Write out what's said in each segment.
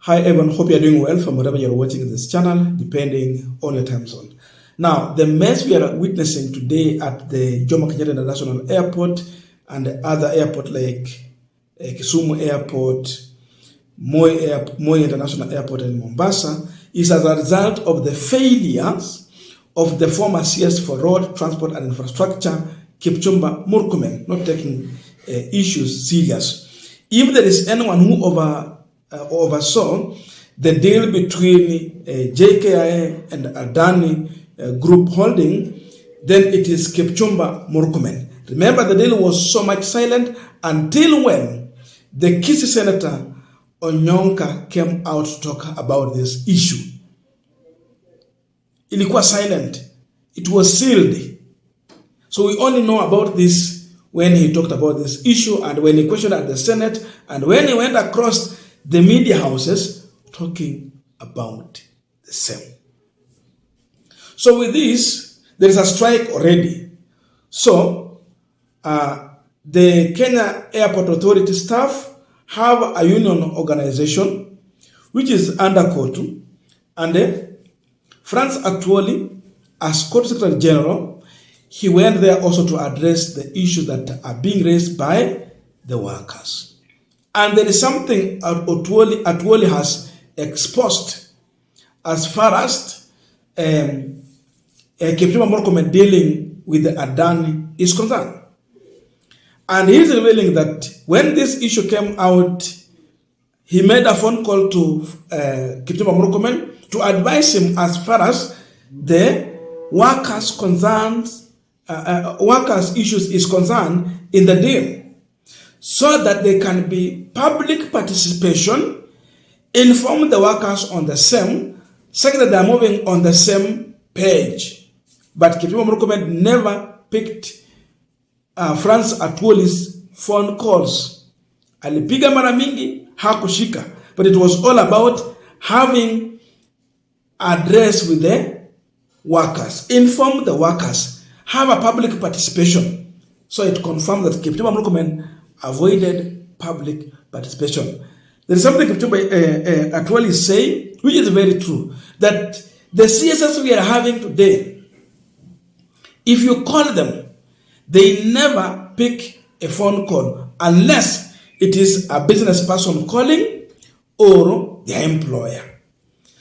Hi everyone, hope you're doing well from wherever you're watching this channel, depending on your time zone. Now, the mess we are witnessing today at the Jomo Kenyatta International Airport and the other airport like Kisumu Airport, Moi International Airport in Mombasa is as a result of the failures of the former CS for Road, Transport and Infrastructure, Kipchumba Murkomen, not taking issues serious. If there is anyone who oversaw the deal between JKIA and Adani group holding, then it is Kipchumba Murkomen. Remember, the deal was so much silent until when the Kisii Senator Onyonka came out to talk about this issue. Ilikuwa silent. It was sealed. So we only know about this when he talked about this issue and when he questioned at the Senate and when he went across the media houses talking about the same. So with this, there is a strike already. So the Kenya Airport Authority staff have a union organization which is under KOTU, and Franz Atwoli, as KOTU Secretary General, he went there also to address the issues that are being raised by the workers. And there is something Atwoli has exposed as far as Kipchumba Murkomen dealing with the Adani is concerned. And he is revealing that when this issue came out, he made a phone call to Kipchumba Murkomen to advise him as far as the workers' issues is concerned in the deal, so that there can be public participation, inform the workers on the same, second that they are moving on the same page. But Kipchumba Murkomen never picked Franz Atwoli's phone calls. Alipiga mara mingi, hakushika. But it was all about having address with the workers, inform the workers, have a public participation. So it confirmed that Kipchumba Murkomen avoided public participation. There is something Kipchumba Atwoli is saying, which is very true, that the CSS we are having today, if you call them, they never pick a phone call unless it is a business person calling or their employer.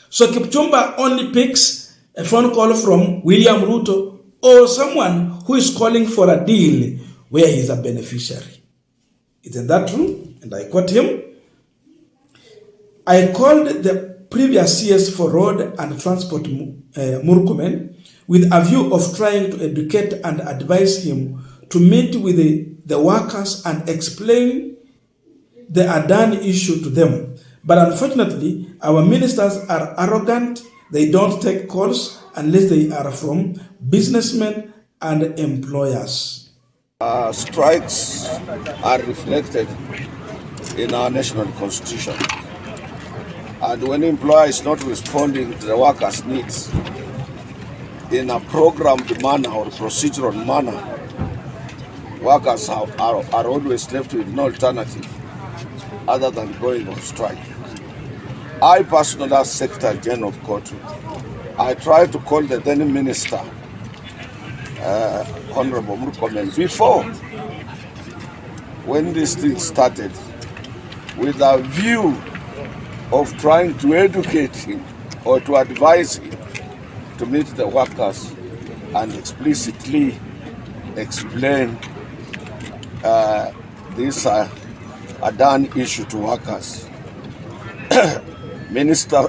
So Kipchumba only picks a phone call from William Ruto or someone who is calling for a deal where he is a beneficiary. Isn't that true? And I quote him, I called the previous CS for Road and Transport Murkomen with a view of trying to educate and advise him to meet with the workers and explain the Adani issue to them. But unfortunately, our ministers are arrogant. They don't take calls unless they are from businessmen and employers. Strikes are reflected in our national constitution. And when employer is not responding to the workers' needs in a programmed manner or procedural manner, workers are always left with no alternative other than going on strike. I personally, as Secretary General of KOTU, I tried to call the then Minister, Honorable Murkomen, before when this thing started, with a view of trying to educate him or to advise him to meet the workers and explicitly explain this Adani issue to workers.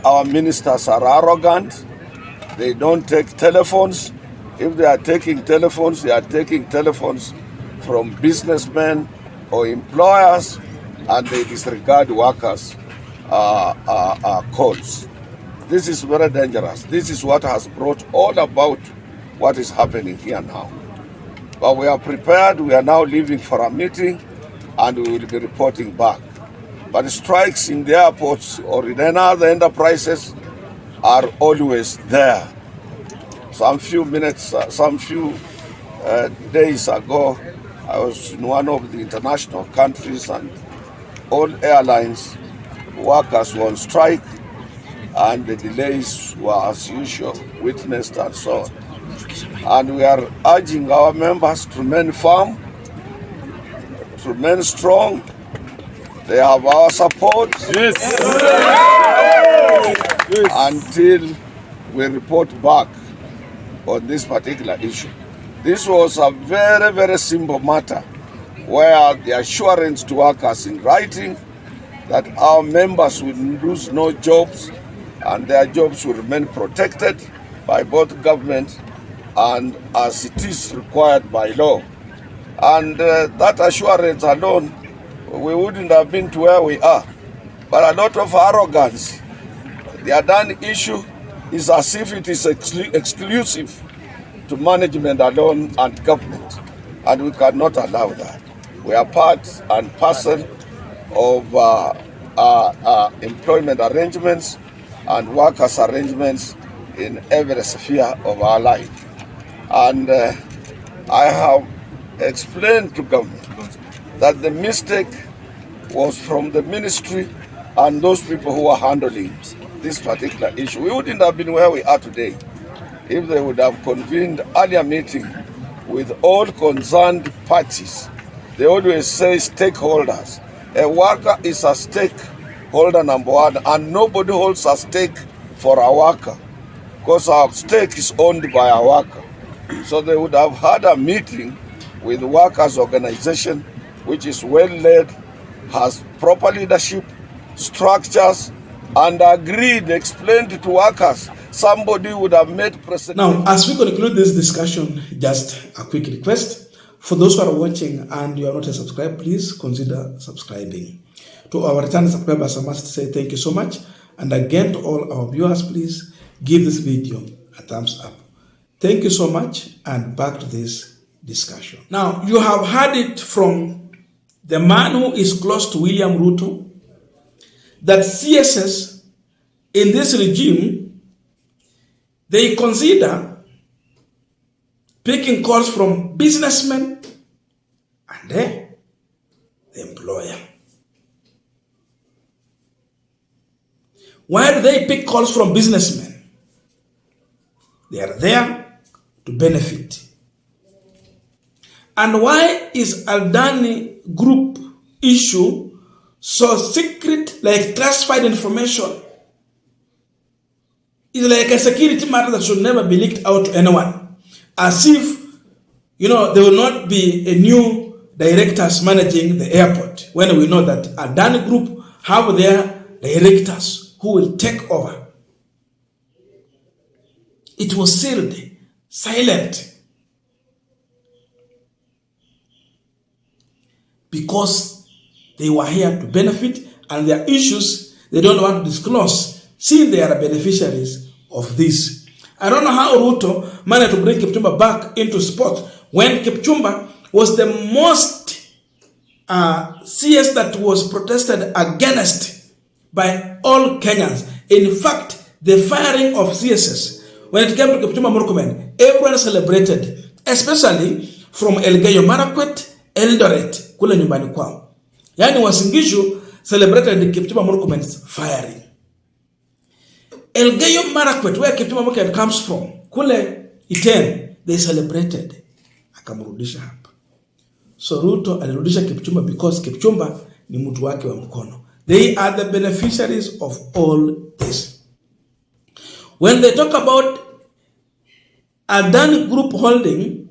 Our ministers are arrogant. They don't take telephones. If they are taking telephones, they are taking telephones from businessmen or employers, and they disregard workers' calls. This is very dangerous. This is what has brought all about what is happening here now. But we are prepared. We are now leaving for a meeting, and we will be reporting back. But strikes in the airports or in any other enterprises are always there. Some few days ago, I was in one of the international countries, and all airlines workers were on strike, and the delays were as usual witnessed and so on. And we are urging our members to remain firm, to remain strong. They have our support. Yes. Until we report back on this particular issue. This was a very, very simple matter where the assurance to workers in writing that our members will lose no jobs and their jobs will remain protected by both government and as it is required by law. And that assurance alone, we wouldn't have been to where we are. But a lot of arrogance. The Adani issue is as if it is exclusive to management alone and government. And we cannot allow that. We are part and parcel of employment arrangements and workers' arrangements in every sphere of our life. And I have explained to government that the mistake was from the ministry and those people who are handling this particular issue. We wouldn't have been where we are today if they would have convened earlier meeting with all concerned parties. They always say stakeholders. A worker is a stakeholder number one, and nobody holds a stake for a worker because our stake is owned by a worker. So they would have had a meeting with the workers' organization, which is well led, has proper leadership, structures, and agreed, explained to workers. Somebody would have made precedent. Now, as we conclude this discussion, just a quick request. For those who are watching and you are not a subscriber, please consider subscribing. To our returning subscribers, I must say thank you so much. And again, to all our viewers, please give this video a thumbs up. Thank you so much, and back to this discussion. Now, you have heard it from the man who is close to William Ruto, that CSS in this regime, they consider picking calls from businessmen and the employer. Why do they pick calls from businessmen? They are there to benefit. And why is Adani Group issue so secret, like classified information? It's like a security matter that should never be leaked out to anyone. As if, there will not be a new directors managing the airport, when we know that Adani Group have their directors who will take over. It was sealed, silent, because they were here to benefit, and their issues they don't want to disclose, since they are beneficiaries of this. I don't know how Ruto managed to bring Kipchumba back into sport when Kipchumba was the most CS that was protested against by all Kenyans. In fact, the firing of CSS, when it came to Kipchumba Murkomen, everyone celebrated, especially from Elgeyo Marakwet, Eldoret, kule nyumbani kwao. Yani Wasingishu celebrated Kipchumba Murkomen's firing. Elgeyo Marakwet, where Kipchumba Murkomen comes from, kule Iten, they celebrated. Akamrudisha hapa. So Ruto alirudisha Kipchumba because Kipchumba ni mtu wake wa mkono. They are the beneficiaries of all this. When they talk about Adani Group holding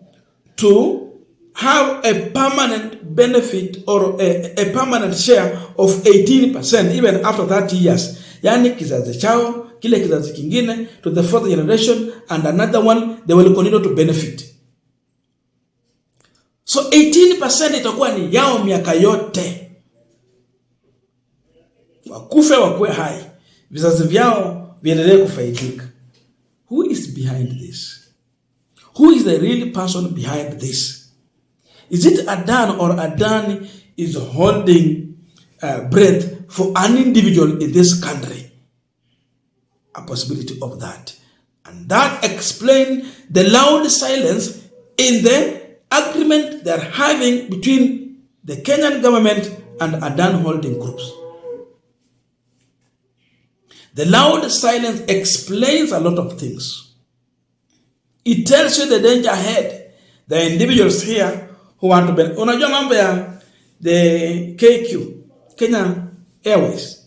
to have a permanent benefit or a permanent share of 18% even after 30 years. Yani kizazi chao, kile kizazi kingine, to the fourth generation, and another one, they will continue to benefit. So 18% itakuwa ni yao miaka yote. Wakufe wakue hai, vizazi vyao viendelee kufaidika. Who is behind this? Who is the real person behind this? Is it Adani, or Adani is holding breath for an individual in this country? A possibility of that. And that explains the loud silence in the agreement they're having between the Kenyan government and Adani holding groups. The loud silence explains a lot of things. It tells you the danger ahead. The individuals here who want to benefit. Unajua mambo ya the KQ, Kenya Airways.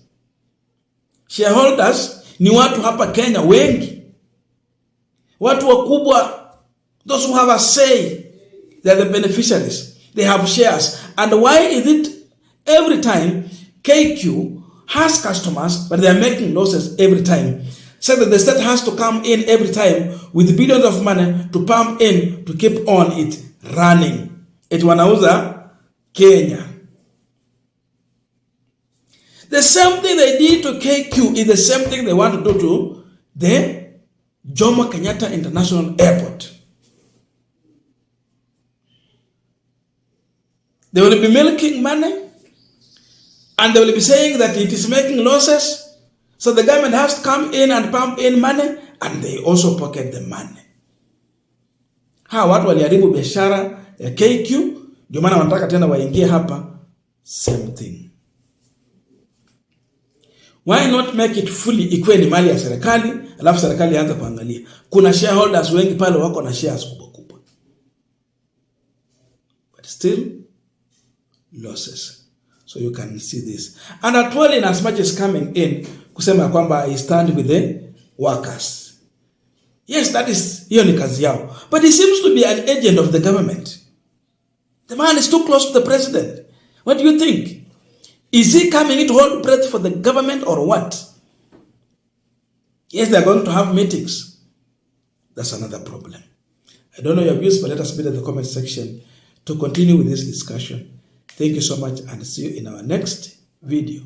Shareholders ni watu hapa Kenya wengi. Watu wakubwa, those who have a say, they are the beneficiaries. They have shares. And why is it every time KQ has customers, but they are making losses every time? So that the state has to come in every time with billions of money to pump in to keep on it running. It wanauza Kenya. The same thing they did to KQ is the same thing they want to do to the Jomo Kenyatta International Airport. They will be milking money and they will be saying that it is making losses. So the government has to come in and pump in money and they also pocket the money. Hawa watu waliharibu biashara ya KQ, ndio maana wanataka tena waingie hapa, same thing. Why not make it fully ikuwe ni mali ya serikali, alafu serikali aanze kuangalia. Kuna shareholders wengi pale wako na shares kubwa kubwa. But still losses. So you can see this. And actually, in as much as coming in kusema kwamba I stand with the workers. Yes, that is, hiyo ni kazi yao. But he seems to be an agent of the government. The man is too close to the president. What do you think? Is he coming in to hold breath for the government or what? Yes, they are going to have meetings. That's another problem. I don't know your views, but let us put in the comment section to continue with this discussion. Thank you so much and see you in our next video.